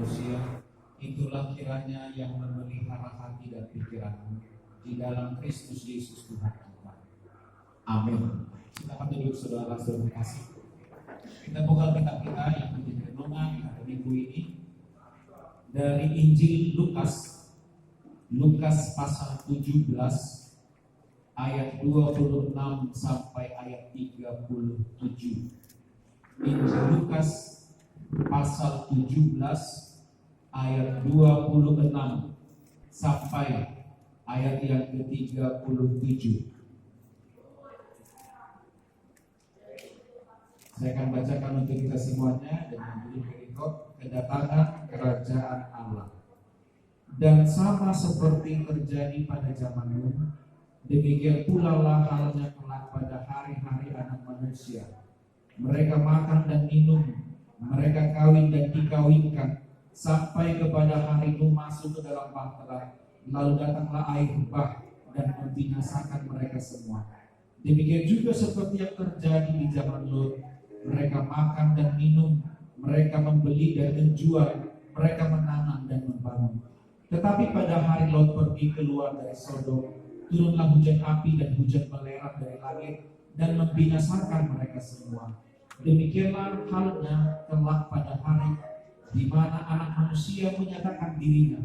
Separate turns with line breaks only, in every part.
manusia, itulah kiranya yang memelihara hati dan pikiranmu di dalam Kristus Yesus Tuhan kita. Amin. Silakan duduk saudara-saudara kasih. Kita buka kitab kita yang menjadi renungan pada minggu ini dari Injil Lukas pasal 17 ayat 26 sampai ayat 37. Injil Lukas pasal 17 ayat 26 sampai ayat yang ke-37. Saya akan bacakan untuk kita semuanya dengan judul perikop kedatangan kerajaan Allah. Dan sama seperti terjadi pada zaman Nuh, demikian pula lah halnya kelak pada hari-hari anak manusia. Mereka makan dan minum, mereka kawin dan dikawinkan, sampai kepada hari Nuh masuk ke dalam bahtera, lalu datanglah air bah dan membinasakan mereka semua. Demikian juga seperti yang terjadi di zaman Lot. Mereka makan dan minum, mereka membeli dan menjual, mereka menanam dan membangun. Tetapi pada hari Lot pergi keluar dari Sodom, turunlah hujan api dan hujan belerang dari langit dan membinasakan mereka semua. Demikianlah halnya kelak pada hari di mana Anak Manusia menyatakan dirinya.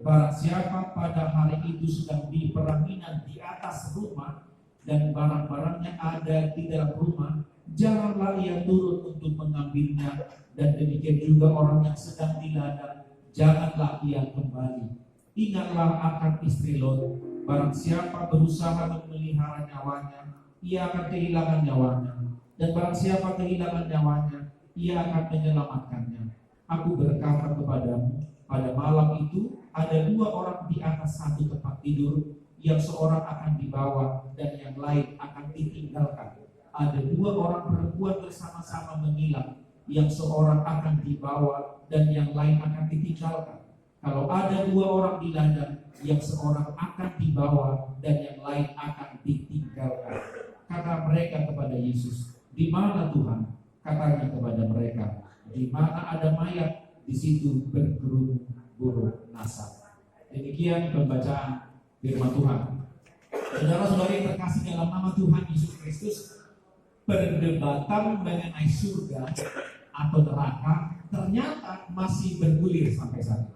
Barang siapa pada hari itu sedang di peranginan di atas rumah dan barang-barangnya ada di dalam rumah, janganlah ia turun untuk mengambilnya, dan demikian juga orang yang sedang di ladang, janganlah ia kembali. Ingatlah akan istri Lot. Barang siapa berusaha memelihara nyawanya, ia akan kehilangan nyawanya, dan barang siapa kehilangan nyawanya, ia akan menyelamatkannya. Aku berkata kepadamu, pada malam itu ada dua orang di atas satu tempat tidur, yang seorang akan dibawa dan yang lain akan ditinggalkan. Ada dua orang perempuan bersama-sama menyilam, yang seorang akan dibawa dan yang lain akan ditinggalkan. Kalau ada dua orang di ladang, yang seorang akan dibawa dan yang lain akan ditinggalkan. Kata mereka kepada Yesus, "Di mana Tuhan?" Katanya kepada mereka, "Di mana ada mayat, di situ berkerumun burung nasab." Demikian pembacaan firman Tuhan. Saudara-saudari yang terkasih dalam nama Tuhan Yesus Kristus, perdebatan mengenai surga atau neraka ternyata masih bergulir sampai saat ini.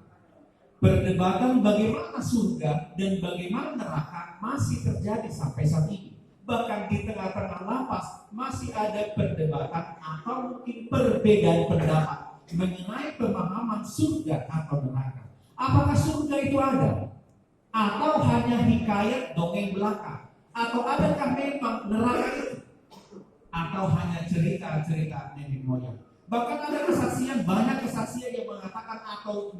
Perdebatan bagaimana surga dan bagaimana neraka masih terjadi sampai saat ini. Bahkan di tengah-tengah lapas masih ada perdebatan atau mungkin perbedaan pendapat mengenai pemahaman surga atau neraka. Apakah surga itu ada? Atau hanya hikayat dongeng belaka? Atau adakah memang neraka itu? Atau hanya cerita-cerita nenek moyang? Bahkan ada kesaksian, banyak kesaksian yang mengatakan atau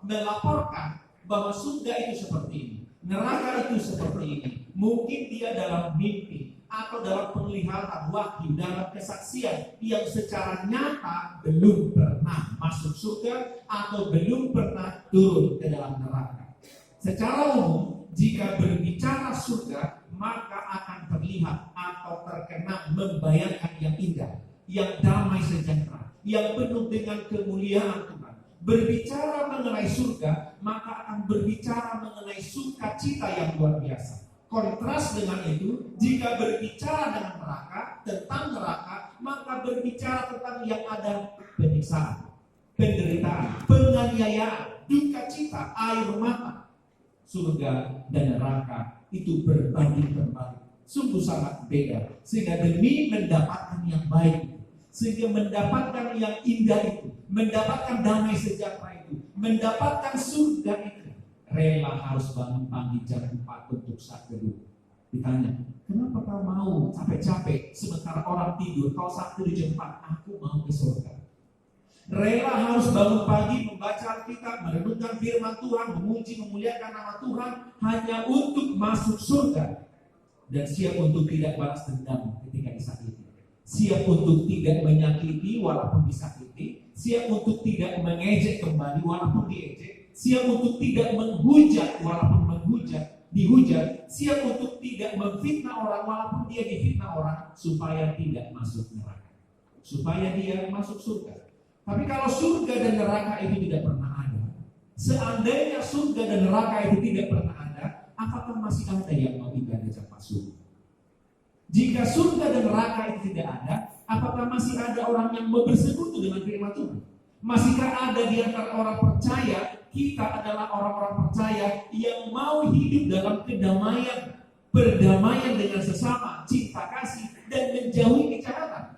melaporkan bahwa surga itu seperti ini, neraka itu seperti ini. Mungkin dia dalam mimpi atau dalam penglihatan wahyu, dalam kesaksian yang secara nyata belum pernah masuk surga atau belum pernah turun ke dalam neraka. Secara umum, jika berbicara surga, maka akan terlihat atau terkenang membayangkan yang indah, yang damai sejahtera, yang penuh dengan kemuliaan Tuhan. Berbicara mengenai surga, maka akan berbicara mengenai sukacita yang luar biasa. Kontras dengan itu, jika berbicara dengan neraka, tentang neraka, maka berbicara tentang yang ada penyiksaan, penderitaan, penganiayaan, duka cita, air mata. Surga dan neraka itu berbanding terbalik, sungguh sangat beda. Sehingga demi mendapatkan yang baik, sehingga mendapatkan yang indah itu, mendapatkan damai sejahtera itu, mendapatkan surga itu, rela harus bangun pagi jam 4 untuk saat kedua. Ditanya, kenapa kau mau capek-capek sementara orang tidur? Kau saat kedua jam 4, aku mau ke surga. Rela harus bangun pagi, membaca Alkitab, merenungkan firman Tuhan, memuji, memuliakan nama Tuhan hanya untuk masuk surga. Dan siap untuk tidak balas dendam ketika disakiti. Siap untuk tidak menyakiti walaupun disakiti. Siap untuk tidak mengejek kembali walaupun diejek. Siap untuk tidak menghujat walaupun dihujat. Siap untuk tidak memfitnah orang walaupun dia difitnah orang, supaya tidak masuk neraka, supaya dia masuk surga. Tapi kalau surga dan neraka itu tidak pernah ada, seandainya surga dan neraka itu tidak pernah ada, apakah masih ada yang mau ibadah jamaah surga? Jika surga dan neraka itu tidak ada, apakah masih ada orang yang mau bersekutu dengan firman Tuhan? Masihkah ada di antara orang percaya, kita adalah orang-orang percaya yang mau hidup dalam kedamaian, berdamaian dengan sesama, cinta kasih, dan menjauhi kejahatan?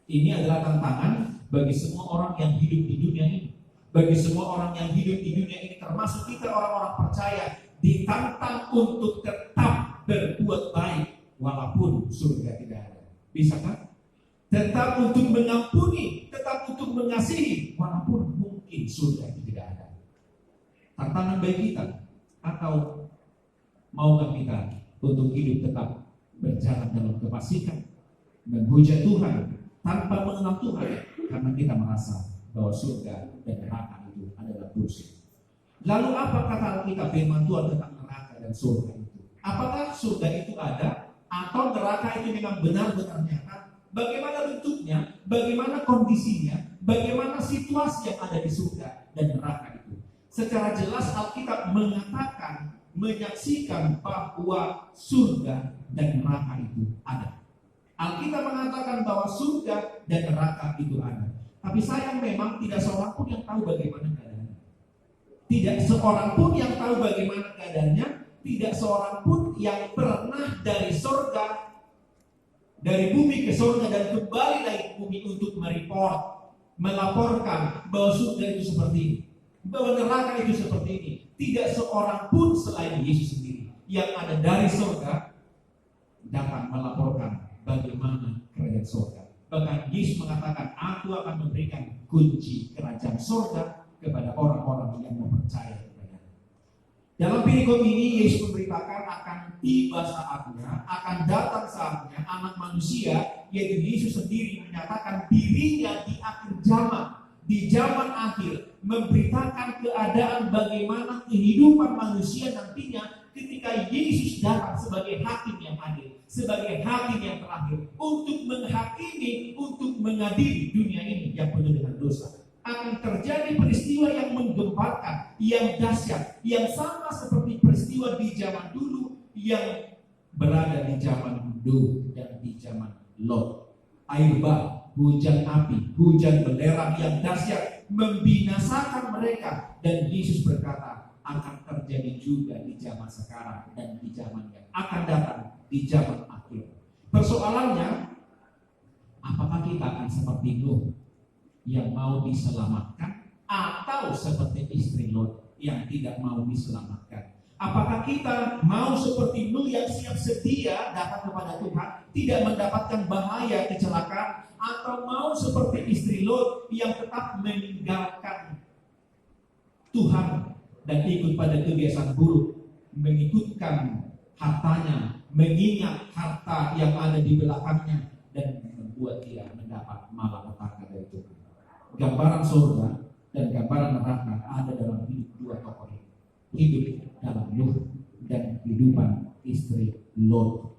Ini adalah tantangan bagi semua orang yang hidup di dunia ini. Bagi semua orang yang hidup di dunia ini, termasuk kita orang-orang percaya, ditantang untuk tetap berbuat baik walaupun surga tidak ada. Bisakah? Tetap untuk mengampuni, tetap untuk mengasihi walaupun mungkin surga itu tidak ada. Tantangan bagi kita, atau maukah kita untuk hidup tetap berjalan dalam kefasikan, menghujat Tuhan tanpa mengenal Tuhan, karena kita merasa bahwa surga dan neraka itu adalah bullshit. Lalu apa kata Alkitab firman Tuhan tentang neraka dan surga itu? Apakah surga itu ada atau neraka itu memang benar-benar nyata? Bagaimana bentuknya, bagaimana kondisinya, bagaimana situasi yang ada di surga dan neraka itu? Secara jelas Alkitab mengatakan, menyaksikan bahwa surga dan neraka itu ada. Alkitab mengatakan bahwa surga dan neraka itu ada. Tapi sayang memang tidak seorang pun yang tahu bagaimana keadaannya. Tidak seorang pun yang tahu bagaimana keadaannya. Tidak seorang pun yang pernah dari surga, dari bumi ke surga dan kembali lagi ke bumi untuk melaporkan bahwa surga itu seperti ini, bahwa neraka itu seperti ini. Tidak seorang pun selain Yesus sendiri yang ada dari surga datang melaporkan bagaimana kerajaan surga. Bahkan Yesus mengatakan, aku akan memberikan kunci kerajaan surga kepada orang-orang yang percaya kepada. Dalam perikop ini Yesus memberitakan akan tiba saatnya, akan datang saatnya anak manusia, yaitu Yesus sendiri menyatakan dirinya di akhir zaman, di zaman akhir, memberitakan keadaan bagaimana kehidupan manusia nantinya ketika Yesus datang sebagai hakim yang adil, sebagai hakim yang terakhir, untuk menghakimi, untuk mengadili dunia ini yang penuh dengan dosa. Akan terjadi peristiwa yang menggemparkan, yang dahsyat, yang sama seperti peristiwa di zaman dulu yang berada di zaman Nuh dan di zaman Lot. Air bah, hujan api, hujan belerang yang dahsyat membinasakan mereka, dan Yesus berkata akan terjadi juga di zaman sekarang dan di zaman yang akan datang, di zaman akhir. Persoalannya, apakah kita akan seperti Nuh yang mau diselamatkan, atau seperti istri Lot yang tidak mau diselamatkan? Apakah kita mau seperti Nuh yang siap sedia datang kepada Tuhan, tidak mendapatkan bahaya kecelakaan, atau mau seperti istri Lot yang tetap meninggalkan Tuhan dan ikut pada kebiasaan buruk, mengikutkan hartanya, mengingat harta yang ada di belakangnya, dan membuat dia mendapat malapetaka dari Tuhan. Gambaran surga dan gambaran neraka ada dalam hidup dua tokoh ini. Hidup dalam Nuh dan kehidupan istri Lot.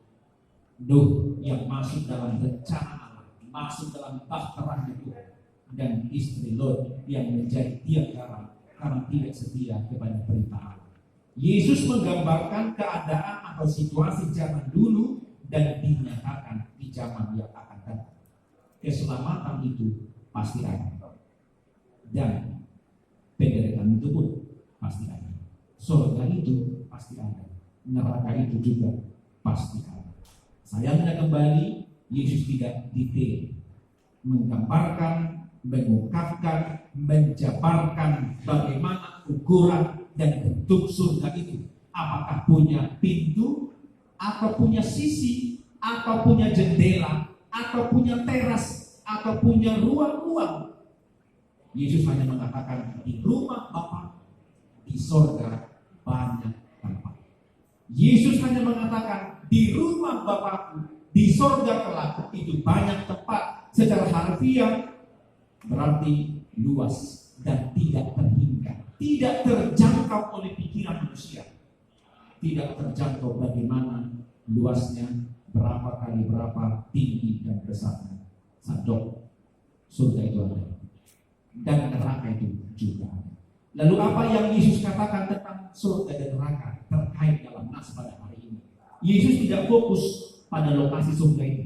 Nuh yang masuk dalam rencana Allah, masuk dalam bahtera Tuhan, dan istri Lot yang menjadi tiang garam karena tidak setia kepada perintah Allah. Yesus menggambarkan keadaan atau situasi zaman dulu dan dinyatakan di zaman yang akan datang. Keselamatan itu pasti ada, dan penderitaan itu pun pasti ada. Surga itu pasti ada, neraka itu juga pasti ada. Sayangnya kembali Yesus tidak detail menggambarkan, mengungkapkan, menjabarkan bagaimana ukuran dan bentuk surga itu. Apakah punya pintu, atau punya sisi, atau punya jendela, atau punya teras, atau punya ruang-ruang. Yesus hanya mengatakan di rumah Bapa di sorga banyak tempat. Yesus hanya mengatakan di rumah Bapakku di sorga kelak itu banyak tempat. Secara harfiah berarti luas dan tidak terhingga, tidak terjangkau oleh pikiran manusia. Tidak terjangkau bagaimana luasnya, berapa kali berapa tinggi dan besarnya. Sadok surga itu ada. dan neraka itu juga ada. Lalu apa yang Yesus katakan tentang surga dan neraka terkait dalam nas pada hari ini? Yesus tidak fokus pada lokasi surga itu.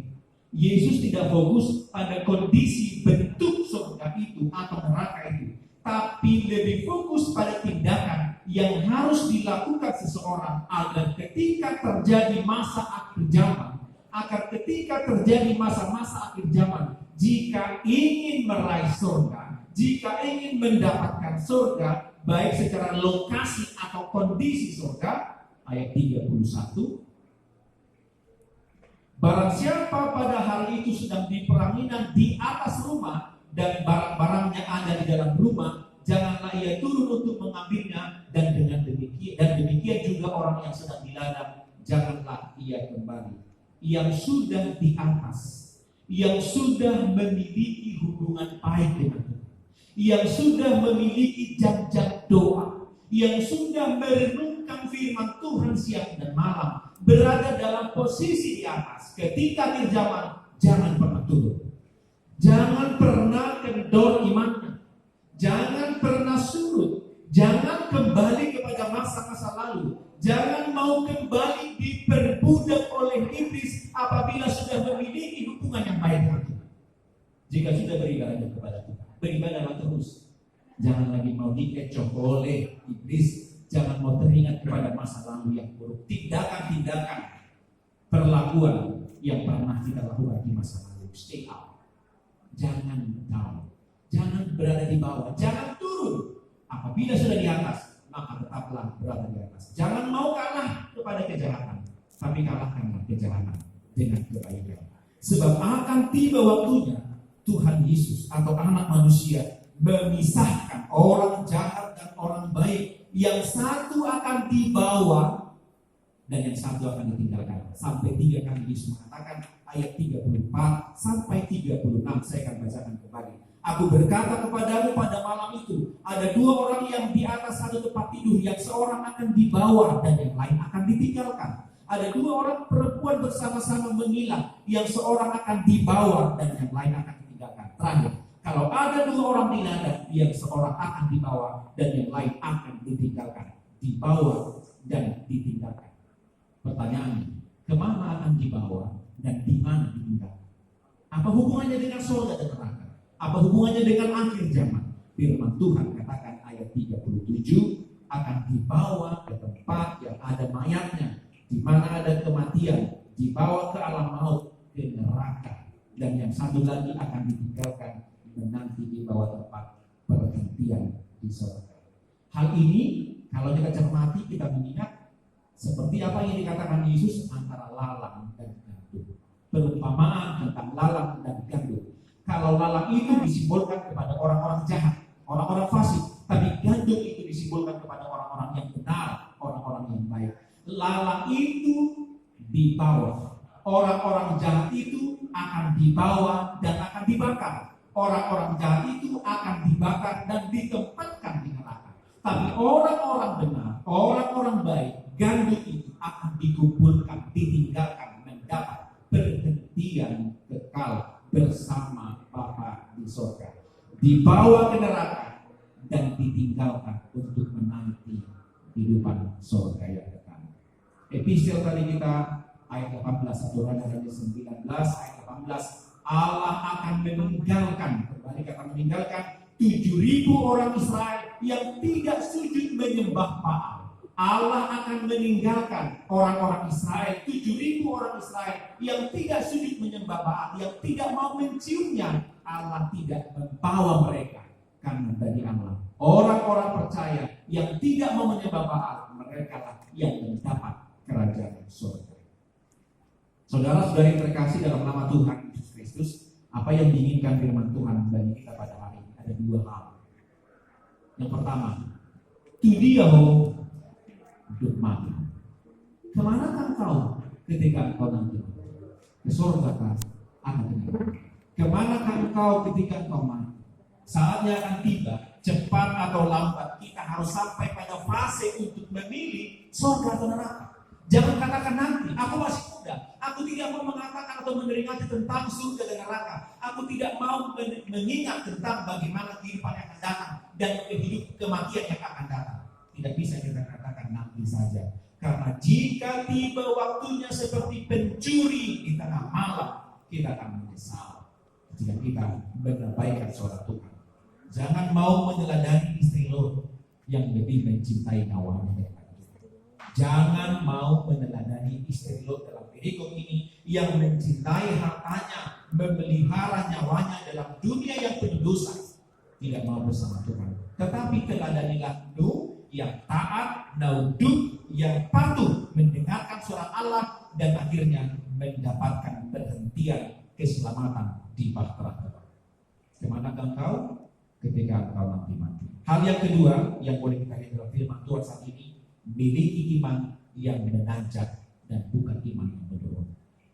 Yesus tidak fokus pada kondisi bentuk surga itu atau neraka itu, tapi lebih fokus pada tindakan yang harus dilakukan seseorang agar ketika terjadi masa akhir zaman, masa-masa akhir zaman, jika ingin meraih surga, jika ingin mendapatkan surga, baik secara lokasi atau kondisi surga, ayat 31, barang siapa pada hari itu sedang di peranginan di atas rumah dan barang-barangnya ada di dalam rumah, janganlah ia turun untuk mengambilnya, dan demikian juga orang yang sedang di ladang, janganlah ia kembali. Yang sudah di atas, yang sudah memiliki hubungan baik dengan Tuhan, yang sudah memiliki jam-jam doa, yang sudah merenungkan firman Tuhan siang dan malam, berada dalam posisi di atas, ketika akhir zaman, jangan pernah turun. Jangan pernah kendor imannya. Jangan pernah surut. Jangan kembali kepada masa-masa lalu. Jangan mau kembali diperbudak oleh iblis apabila sudah memiliki hubungan yang baik dengan Tuhan. Jika sudah beribadah kepada Tuhan, beribadahlah terus. Jangan lagi mau dikecoh oleh iblis. Jangan mau teringat kepada masa lalu yang buruk. Tindakan-tindakan perlakuan yang pernah kita lakukan di masa lalu. Stay out. Jangan down. Jangan berada di bawah. Jangan turun. Apabila sudah di atas, maka tetaplah berada di atas. Jangan mau kalah kepada kejahatan, tapi kalahkanlah kejahatan dengan kebaikan. Sebab akan tiba waktunya Tuhan Yesus atau anak manusia memisahkan orang jahat dan orang baik. Yang satu akan dibawa dan yang satu akan ditinggalkan. Sampai 3 kali Yesus mengatakan, ayat 34 sampai 36. Saya akan bacakan kembali. Aku berkata kepadamu pada malam itu, ada 2 orang yang di atas satu tempat tidur, yang seorang akan dibawa dan yang lain akan ditinggalkan. Ada 2 orang perempuan bersama-sama mengilang, yang seorang akan dibawa dan yang lain akan ditinggalkan. Terakhir, kalau ada 2 orang di ladang, yang seorang akan dibawa dan yang lain akan ditinggalkan. Dibawa dan ditinggalkan. Pertanyaannya, kemana akan dibawa dan di mana ditinggalkan? Apa hubungannya dengan surga dan neraka? Apa hubungannya dengan akhir zaman? Firman Tuhan katakan ayat 37, akan dibawa ke tempat yang ada mayatnya, di mana ada kematian, dibawa ke alam maut, ke neraka, dan yang satu lagi akan ditinggalkan, menanti di bawah tempat perhentian di surga. Hal ini kalau kita cermati, kita mengingat seperti apa yang dikatakan Yesus antara lalang dan gandum. Perumpamaan tentang lalang dan gandum. Kalau lalang itu disimbolkan kepada orang-orang jahat, orang-orang fasik, tapi gandum itu disimbolkan kepada orang-orang yang benar, orang-orang yang baik. Lalang itu dibawa, orang-orang jahat itu akan dibawa dan akan dibakar. Orang-orang jahat itu akan dibakar dan ditempatkan di neraka. Tapi orang-orang benar, orang-orang baik, gandum itu akan dikumpulkan, ditinggalkan, mendapat perhentian kekal bersama Bapa di surga. Dibawa ke neraka dan ditinggalkan untuk menanti kehidupan surga yang kekal. Epistel tadi kita ayat 18, 1 Raja-Raja 19 ayat 18. Allah akan meninggalkan, kembali kata meninggalkan, 7.000 orang Israel yang tidak sujud menyembah Baal. Allah akan meninggalkan orang-orang Israel, 7.000 orang Israel yang tidak sujud menyembah Baal, yang tidak mau menciumnya. Allah tidak membawa mereka, karena dari Allah orang-orang percaya yang tidak mau menyembah Baal, mereka lah yang mendapat kerajaan surga. Saudara-saudari terkasih dalam nama Tuhan Yesus Kristus, apa yang diinginkan firman Tuhan bagi kita pada hari ini ada 2 hal. Yang pertama, Tudiaho Dukmati. Kemanakah engkau ketika engkau nanti? Ke surga kah? Atau ke neraka? Kemanakah engkau ketika engkau mati? Saatnya akan tiba, cepat atau lambat kita harus sampai pada fase untuk memilih surga atau neraka. Jangan katakan nanti, aku masih muda, Aku tidak mau mengatakan atau menderingati tentang surga dan neraka. Aku tidak mau mengingat tentang bagaimana kehidupan yang akan datang dan kematian yang akan datang. Tidak bisa kita katakan nanti saja. Karena jika tiba waktunya seperti pencuri di tengah malam, kita akan menyesal jika kita mengabaikan suara Tuhan. Jangan mau meneladani istri lo yang lebih mencintai nyawanya daripada Tuhan. Jangan mau meneladani istri lo dalam perikop ini yang mencintai hartanya, memelihara nyawanya dalam dunia yang penuh dosa, tidak mau bersama Tuhan. Tetapi teladanilah Nuh yang taat, Naudud yang patuh mendengarkan suara Allah dan akhirnya mendapatkan perhentian keselamatan di bahtera Tuhan. Kemana engkau ketika engkau nanti mati? Hal yang kedua yang boleh kita lihat dalam firman Tuhan saat ini, miliki iman yang menanjak dan bukan iman yang menurun.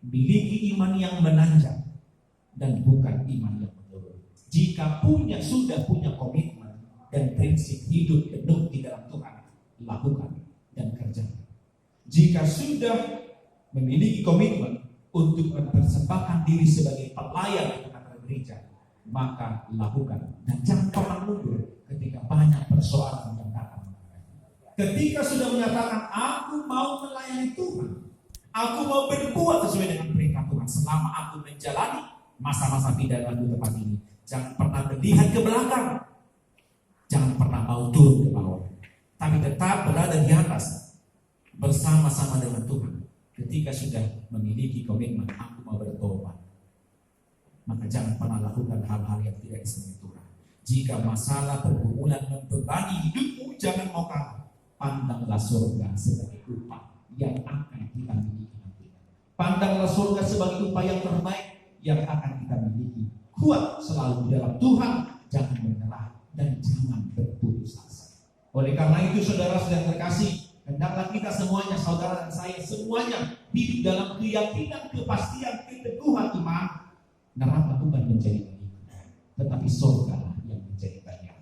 Miliki iman yang menanjak dan bukan iman yang menurun. Jika sudah punya komitmen dan prinsip hidup penuh di dalam Tuhan, lakukan dan kerjakan. Jika sudah memiliki komitmen untuk mempersembahkan diri sebagai pelayan untuk acara gereja, maka lakukan dan jangan pernah mundur ketika banyak persoalan yang datang. Ketika sudah menyatakan aku mau melayani Tuhan, aku mau berbuat sesuai dengan perintah Tuhan selama aku menjalani masa-masa pidana di tempat ini, jangan pernah melihat ke belakang, jangan pernah mau turun ke bawah, tapi tetap berada di atas bersama-sama dengan Tuhan. Ketika sudah memiliki komitmen aku mau bertobat, maka jangan pernah lakukan hal-hal yang tidak disenangi Tuhan. Jika masalah pergumulan membebani hidupmu, jangan mau kalah. Pandanglah surga sebagai upah yang akan kita miliki nanti. Pandanglah surga sebagai upah yang terbaik yang akan kita miliki. Kuat selalu di dalam Tuhan, jangan menyerah dan jangan berputus asa. Oleh karena itu, saudara-saudara terkasih, hendaklah kita semuanya, saudara dan saya semuanya hidup dalam keyakinan, kepastian, keteguhan iman. Neraka bukan menjadi milik, tetapi surga yang menjadi bagian.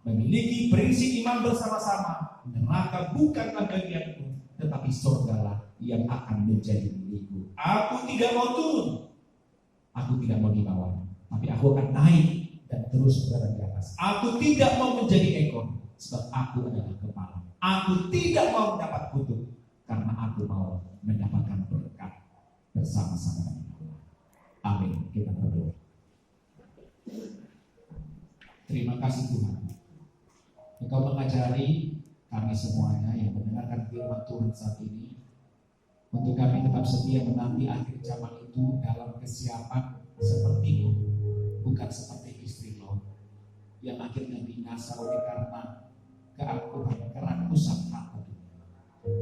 Memiliki prinsip iman bersama-sama, neraka bukanlah bagianku, tetapi surgalah yang akan menjadi milikku. Aku tidak mau turun, aku tidak mau di bawah, tapi aku akan naik dan terus berada di atas. Aku tidak mau menjadi ekor, sebab aku adalah kepala. Aku tidak mau mendapat kutuk, karena aku mau mendapatkan berkat bersama-sama dengan Allah. Amin. Kita berdoa. Terima kasih Tuhan, Engkau mengajari kami semuanya yang mendengarkan firman Tuhan saat ini, untuk kami tetap setia menanti akhir zaman itu dalam kesiapan seperti Nuh, bukan seperti istri Lot yang akhirnya binasa oleh karena keangkuhan, kerakusan hati.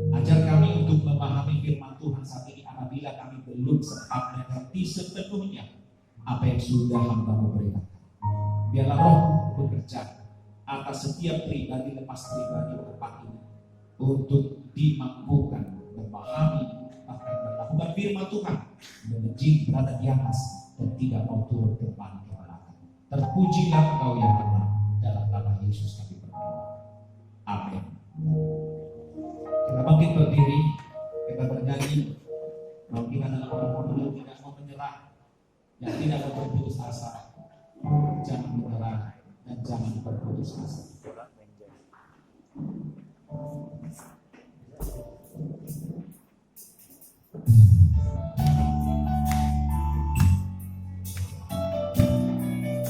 Ajar kami untuk memahami firman Tuhan saat ini apabila kami belum sempat mengerti sepenuhnya apa yang sudah hamba-Mu beritakan. Biarlah Roh bekerja atas setiap pribadi lepas pribadi tempat ini untuk dimampukan memahami bahkan melakukan firman Tuhan, menjadi berada di atas dan tidak mau turun ke belakang. Terpujilah Engkau ya Allah, dalam nama Yesus kami berdoa. Amin. Kita bangkit berdiri, kita bernyanyi. Kalau kita adalah orang-orang yang tidak mau menyerah, yang tidak mau berputus asa, jangan menyerah dan jangan berputus asa.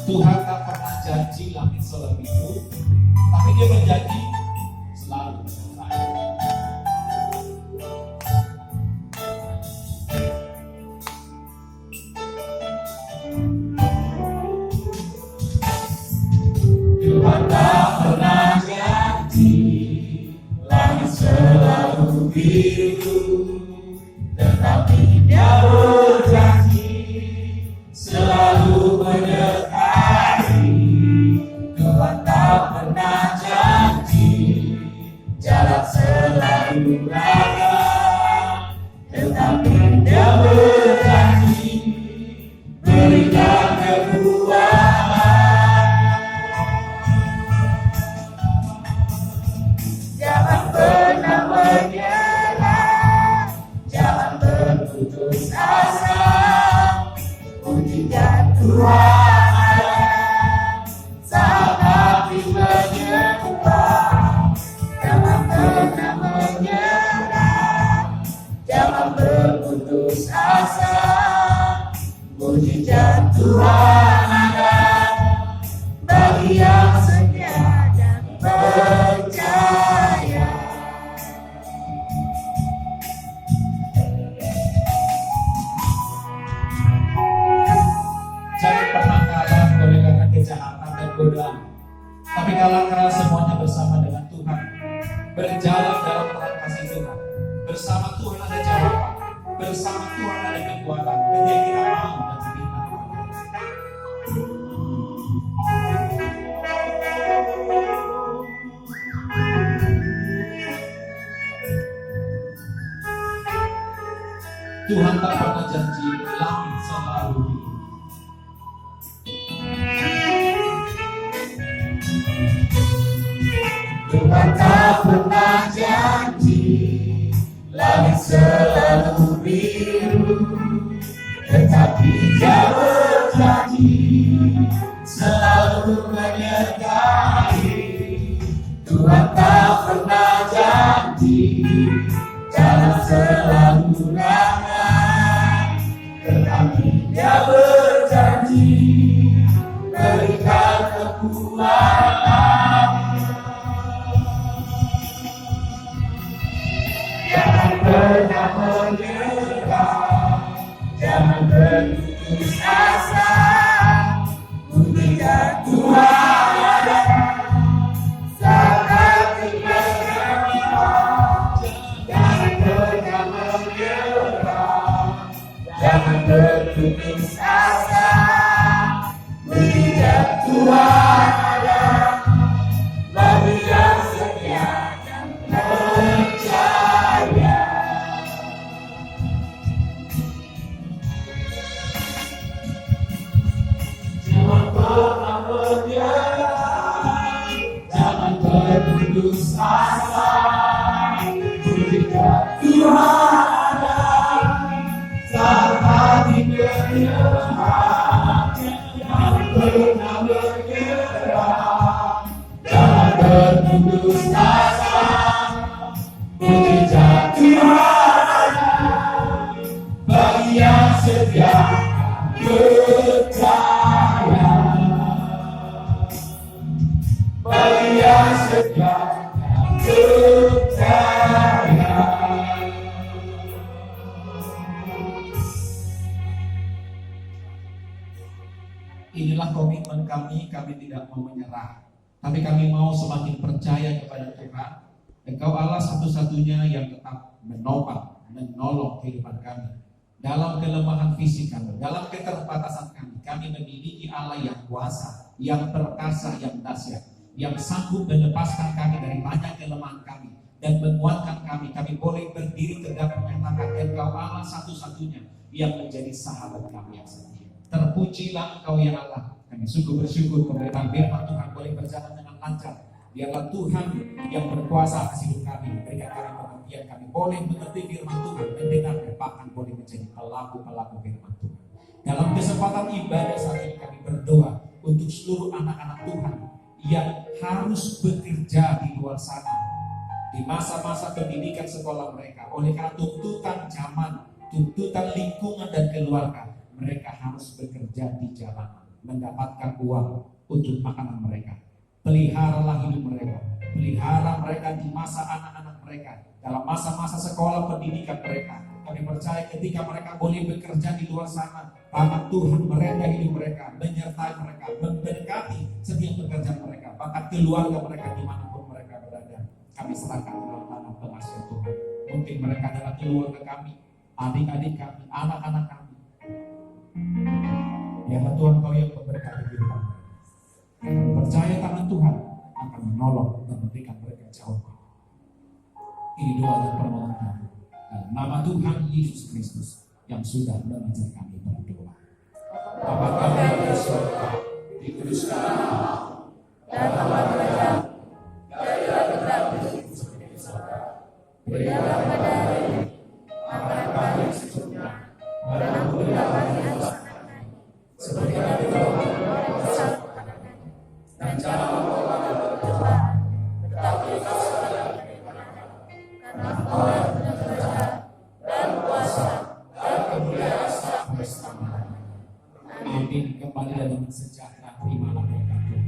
Tuhan tak pernah janji langit selebih itu, tapi Dia berjanji selalu menyertai. Tuhan tak pernah janji langit selalu biru, tetapi Dia berjanji selalu menyertai. Tuhan tak pernah janji jalan selalu rata, tetapi Dia berjanji berikan kekuatan. Jangan pernah menyerah, jangan berputus asa. bicara semuanya bersama dengan Tuhan, berjalan dalam terang kasih Tuhan. Bersama Tuhan ada jawaban, bersama Tuhan ada kekuatan. Ketika kita mau dan kita Tuhan tak pernah janji langit selalu biru.
Tuhan tak pernah janji langit selalu biru, tetapi Dia berjanji selalu menyertai. Tuhan tak pernah janji jalan selalu ramai, tetapi Dia berjanji berikan kekuatan. Jangan pernah menyerah, jangan berputus asa, buktikan Tuhan ada saat hati bergembira. Jangan pernah menyerah, jangan berputus asa, buktikan Tuhan ada, Bapa yang setia dan percaya. Jangan pernah menyerah, jangan berputus asa, buktikan Tuhan ada saat hati bergerak. Jangan pernah menyerah, jangan berputus asa, buktikan Tuhan ada bagi yang setia percaya, bagi yang setia percaya.
Inilah komitmen kami tidak mau menyerah, tapi kami mau semakin percaya kepada Tuhan. Engkau Allah satu-satunya yang tetap menopang, menolong kehidupan kami. Dalam kelemahan fisik kami, dalam keterbatasan kami, kami memiliki Allah yang kuasa, yang perkasa, yang dahsyat, yang sanggup melepaskan kami dari banyak kelemahan kami dan menguatkan kami. Kami boleh berdiri tegak menyatakan Engkau Allah satu-satunya yang menjadi sahabat kami yang setia. Terpujilah Engkau ya Allah. Kami sungguh bersyukur pemberitaan firman Tuhan boleh berjalan dengan lancar. Biarlah Tuhan yang berkuasa atas hidup kami, berikan kami pengertian, kami boleh mengerti firman Tuhan, mendengar, bahkan boleh menjadi pelaku-pelaku firman Tuhan. Dalam kesempatan ibadah saat ini kami berdoa untuk seluruh anak-anak Tuhan yang harus bekerja di luar sana, di masa-masa pendidikan sekolah mereka, oleh karena tuntutan zaman, tuntutan lingkungan dan keluarga, mereka harus bekerja di jalanan, mendapatkan uang untuk makanan mereka. Peliharalah hidup mereka, pelihara mereka di masa anak-anak mereka, dalam masa-masa sekolah pendidikan mereka. Kami percaya ketika mereka boleh bekerja di luar sana, bahkan Tuhan merenda hidup mereka, menyertai mereka, memberkati setiap pekerjaan mereka, bahkan keluarga mereka dimanapun mereka berada. Kami serahkan dalam tangan pengasihan Tuhan. Mungkin mereka adalah keluarga kami, adik-adik kami, anak-anak kami. Biarlah Tuhan Kau yang memberkati kehidupan mereka. Kami percaya tangan Tuhan akan menolong dan memberikan mereka jawaban. Ini doa dan permohonan kami dalam nama Tuhan Yesus Kristus yang sudah mengajar kami berdoa. Bapa kami yang di surga, dikuduskanlah namamu, datanglah kerajaan, jadilah kehendakmu seperti di surga. Berikanlah pada hari ini makanan kami yang secukupnya, dan ampunilah kami dosa kami, seperti kami telah mengampuni dosa kepada kami, dan jangan membawa kami ke pencobaan, tetapi Kau selamatkan kami dari Tuhan, karena Engkau yang punya kerajaan dan kuasa dan kemuliaan sampai selama-lamanya. Amin. Kembali dengan sejahtera, terimalah berkat Tuhan.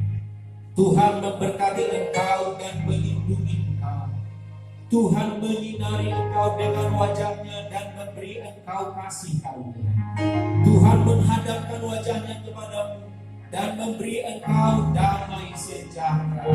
Tuhan memberkati engkau dan melindungi engkau. Tuhan menyinari engkau dengan wajahnya dan memberi engkau kasih karunia. Tuhan menghadapkan wajahnya kepadamu dan memberi engkau damai sejahtera.